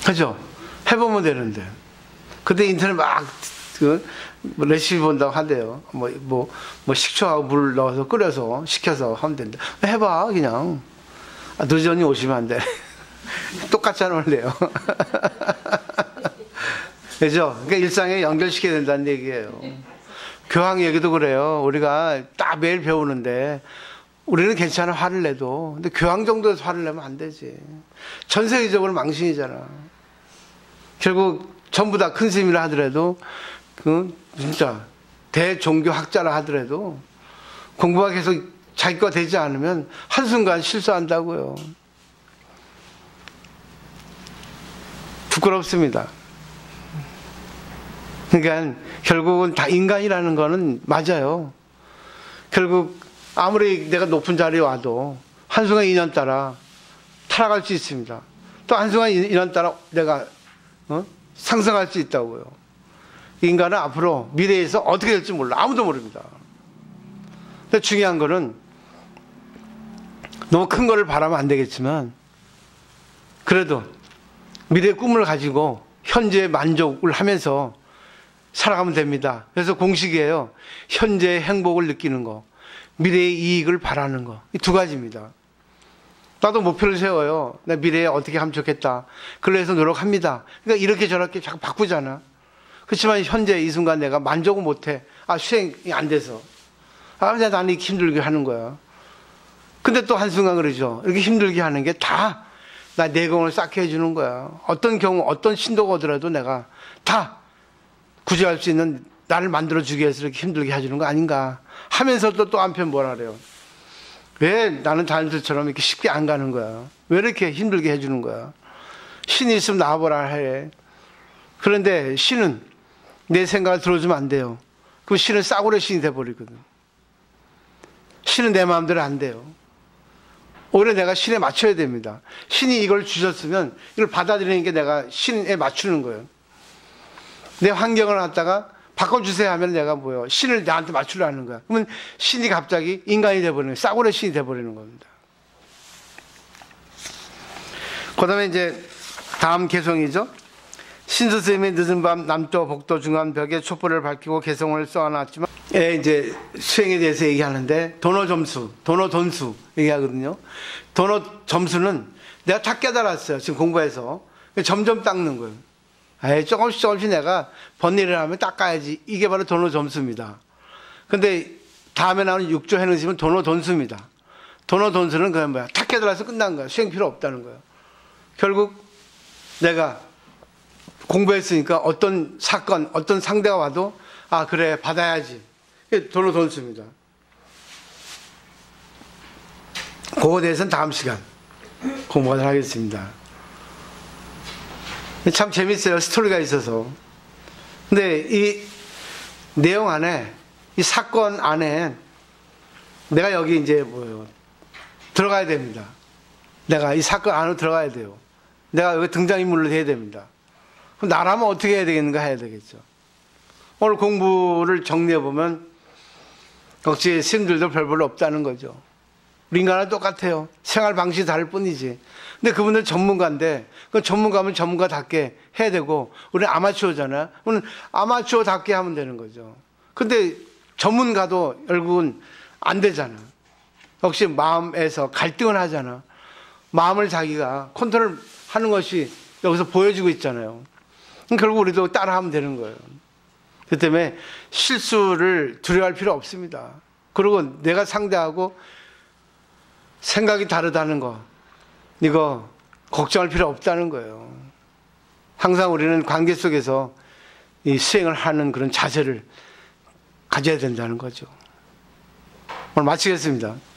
그죠? 해보면 되는데. 근데 인터넷 막, 레시피 본다고 한대요. 식초하고 물 넣어서 끓여서, 식혀서 하면 된다. 해봐, 그냥. 아, 늦은 언니 오시면 안 돼. 똑같잖아, 원래요. 그죠? 그러니까 일상에 연결시켜야 된다는 얘기예요. 교황 얘기도 그래요. 우리가 딱 매일 배우는데, 우리는 괜찮아, 화를 내도. 근데 교황 정도에서 화를 내면 안 되지. 전 세계적으로 망신이잖아. 결국 전부 다 큰 스님이라 하더라도 진짜 대종교학자라 하더라도 공부가 계속 자기 거 되지 않으면 한순간 실수한다고요. 부끄럽습니다. 그러니까 결국은 다 인간이라는 거는 맞아요. 결국 아무리 내가 높은 자리에 와도 한순간 인연 따라 타락할 수 있습니다. 또 한순간 인연 따라 내가 상승할 수 있다고요. 인간은 앞으로 미래에서 어떻게 될지 몰라. 아무도 모릅니다. 근데 중요한 거는 너무 큰 거를 바라면 안 되겠지만 그래도 미래의 꿈을 가지고 현재의 만족을 하면서 살아가면 됩니다. 그래서 공식이에요. 현재의 행복을 느끼는 거, 미래의 이익을 바라는 거. 이 두 가지입니다. 나도 목표를 세워요. 내 미래에 어떻게 하면 좋겠다. 그래서 노력합니다. 그러니까 이렇게 저렇게 자꾸 바꾸잖아. 그렇지만 현재 이 순간 내가 만족을 못해. 아, 수행이 안 돼서. 아, 나는 이렇게 힘들게 하는 거야. 근데 또 한순간 그러죠. 이렇게 힘들게 하는 게 다 나 내공을 쌓게 해주는 거야. 어떤 경우, 어떤 신도가 오더라도 내가 다 구제할 수 있는 나를 만들어주기 위해서 이렇게 힘들게 해주는 거 아닌가 하면서도 또 한편 뭐라 그래요. 왜 나는 다른들처럼 이렇게 쉽게 안 가는 거야? 왜 이렇게 힘들게 해주는 거야? 신이 있으면 나와보라 해. 그런데 신은 내 생각을 들어주면 안 돼요. 그럼 신은 싸구려 신이 돼버리거든. 신은 내 마음대로 안 돼요. 오히려 내가 신에 맞춰야 됩니다. 신이 이걸 주셨으면 이걸 받아들이는 게 내가 신에 맞추는 거예요. 내 환경을 갖다가 바꿔주세요 하면 내가 뭐요? 신을 나한테 맞추려는 거야. 그러면 신이 갑자기 인간이 돼버리는 거예요. 싸구려 신이 돼버리는 겁니다. 그 다음에 이제 다음 개성이죠. 신수스님이 늦은 밤 남도 복도 중간 벽에 촛불을 밝히고 개성을 써놨지만 이제 수행에 대해서 얘기하는데 도노 점수, 도노 돈수 얘기하거든요. 도노 점수는 내가 다 깨달았어요. 지금 공부해서 점점 닦는 거예요. 조금씩 조금씩 내가 번일을 하면 닦아야지. 이게 바로 도노 점수입니다. 근데 다음에 나오는 6조 해능심은 도노 돈수입니다. 도노 돈수는 그냥 뭐야? 다 깨달아서 끝난 거야. 수행 필요 없다는 거예요. 결국 내가 공부했으니까 어떤 사건, 어떤 상대가 와도 아 그래 받아야지. 이게 도노 돈수입니다. 그거에 대해서는 다음 시간 공부하도록 하겠습니다. 참 재밌어요. 스토리가 있어서. 근데 이 내용 안에, 이 사건 안에 내가 여기 이제 뭐요, 들어가야 됩니다. 내가 이 사건 안으로 들어가야 돼요. 내가 여기 등장인물로 해야 됩니다. 그럼 나라면 어떻게 해야 되겠는가 해야 되겠죠. 오늘 공부를 정리해보면 역시 스님들도 별볼로 없다는 거죠. 우리 인간은 똑같아요. 생활 방식이 다를 뿐이지. 근데 그분들 전문가인데 그 전문가면 전문가답게 해야 되고 우리는 아마추어잖아요. 우리는 아마추어답게 하면 되는 거죠. 근데 전문가도 결국은 안 되잖아. 역시 마음에서 갈등을 하잖아. 마음을 자기가 컨트롤하는 것이 여기서 보여지고 있잖아요. 결국 우리도 따라하면 되는 거예요. 그 때문에 실수를 두려워할 필요 없습니다. 그리고 내가 상대하고 생각이 다르다는 거, 이거 걱정할 필요 없다는 거예요. 항상 우리는 관계 속에서 이 수행을 하는 그런 자세를 가져야 된다는 거죠. 오늘 마치겠습니다.